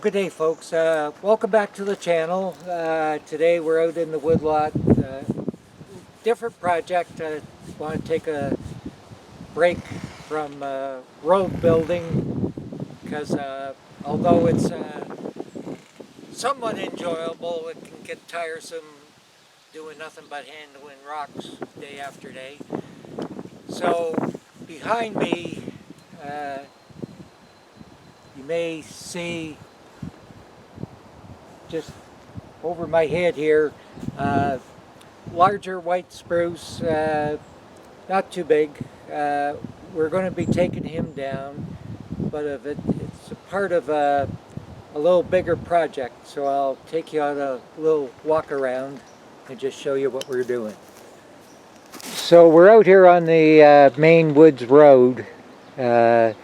Good day, folks. Welcome back to the channel. Today we're out in the woodlot. Different project. I want to take a break from road building because although it's somewhat enjoyable, it can get tiresome doing nothing but handling rocks day after day. So behind me, you may see just over my head here, larger white spruce, not too big. We're going to be taking him down, but it's a part of a little bigger project, so I'll take you on a little walk around and just show you what we're doing. So we're out here on the main woods road that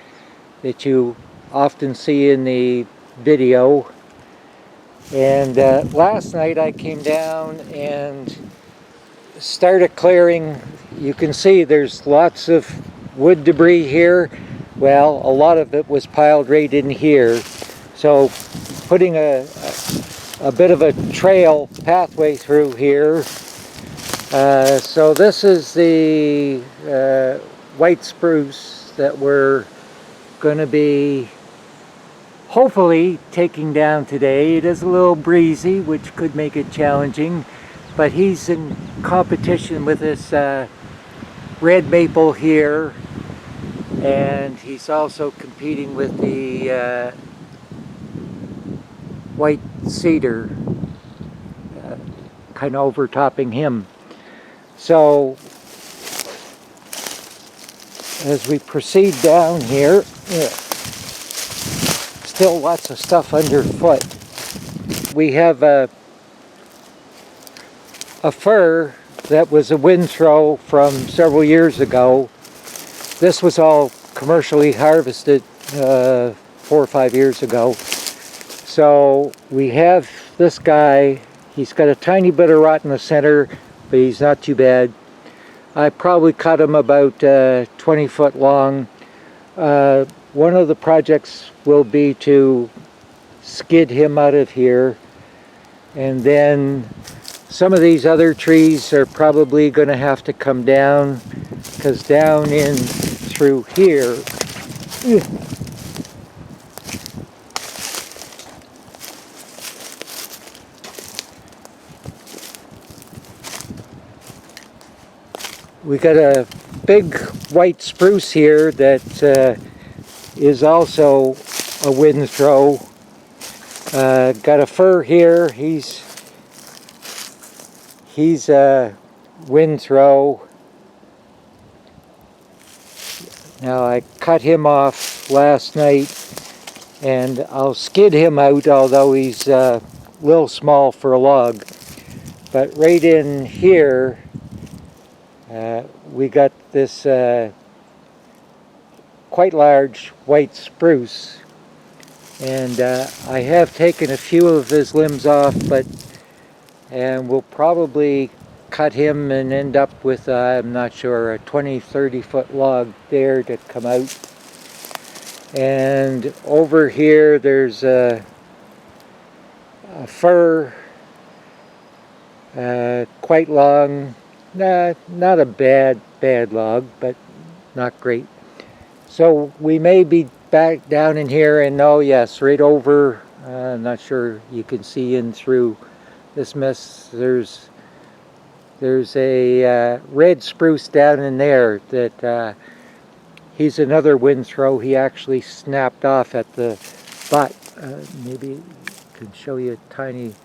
you often see in the video. And last night I came down and started clearing. You can see there's lots of wood debris here. Well, a lot of it was piled right in here. So putting a bit of a trail pathway through here. So this is the white spruce that we're going to be hopefully taking down today. It is a little breezy, which could make it challenging, but he's in competition with this red maple here, and he's also competing with the white cedar, kind of overtopping him. So as we proceed down here, still lots of stuff underfoot. We have a fir that was a wind throw from several years ago. This was all commercially harvested 4 or 5 years ago. So we have this guy. He's got a tiny bit of rot in the center, but he's not too bad. I probably cut him about 20 foot long. One of the projects will be to skid him out of here, and then some of these other trees are probably going to have to come down, because down in through here we got a big white spruce here that is also a wind throw. Got a fir here. He's a wind throw. Now I cut him off last night, and I'll skid him out, although he's a little small for a log. But right in here, we got this quite large white spruce, and I have taken a few of his limbs off, and we'll probably cut him and end up with I'm not sure, a 20-30 foot log there to come out. And over here there's a fir, quite long, not a bad log, but not great. So we may be back down in here, and oh yes, right over, I'm not sure you can see in through this mess, there's a red spruce down in there that he's another wind throw. He actually snapped off at the butt. Maybe I can show you a tiny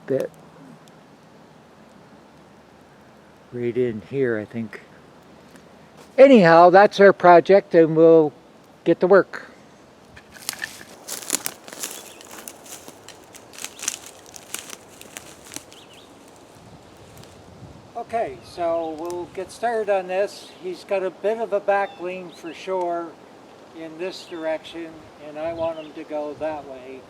bit right in here, I think. Anyhow, that's our project, and we'll get to work. Okay, so we'll get started on this. He's got a bit of a back lean for sure in this direction, and I want him to go that way.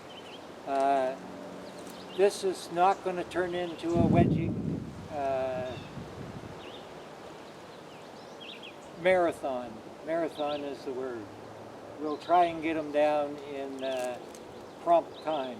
This is not going to turn into a wedging marathon. Marathon is the word. We'll try and get him down in prompt time.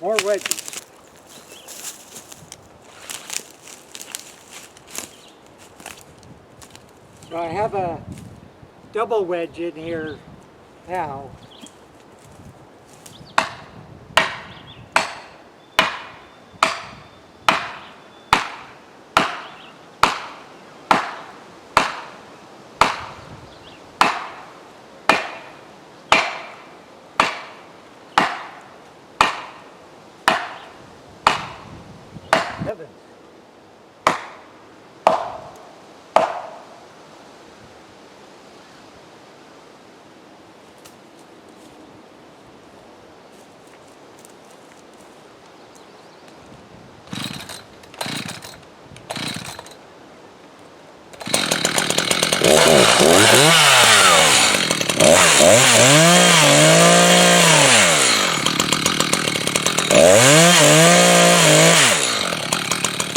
More wedges. So I have a double wedge in here now. Heavens.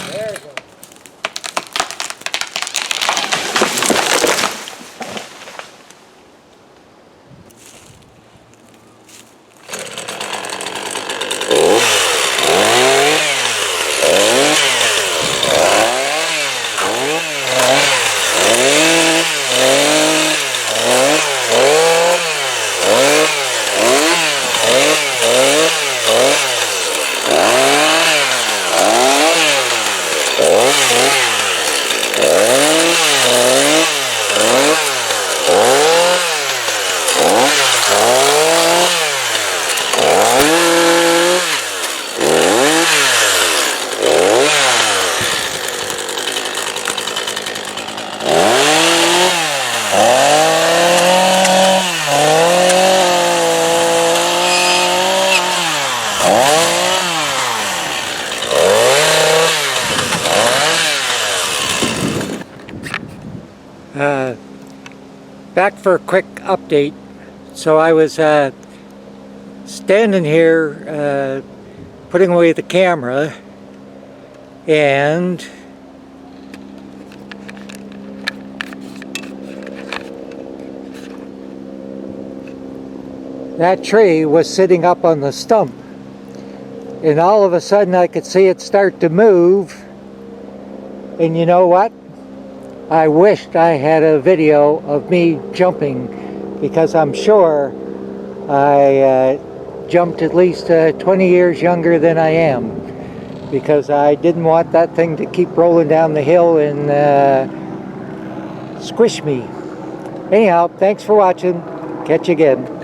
There you go. Back for a quick update. So I was standing here putting away the camera, and that tree was sitting up on the stump, and all of a sudden I could see it start to move. And you know what? I wished I had a video of me jumping, because I'm sure I jumped at least 20 years younger than I am, because I didn't want that thing to keep rolling down the hill and squish me. Anyhow, thanks for watching. Catch you again.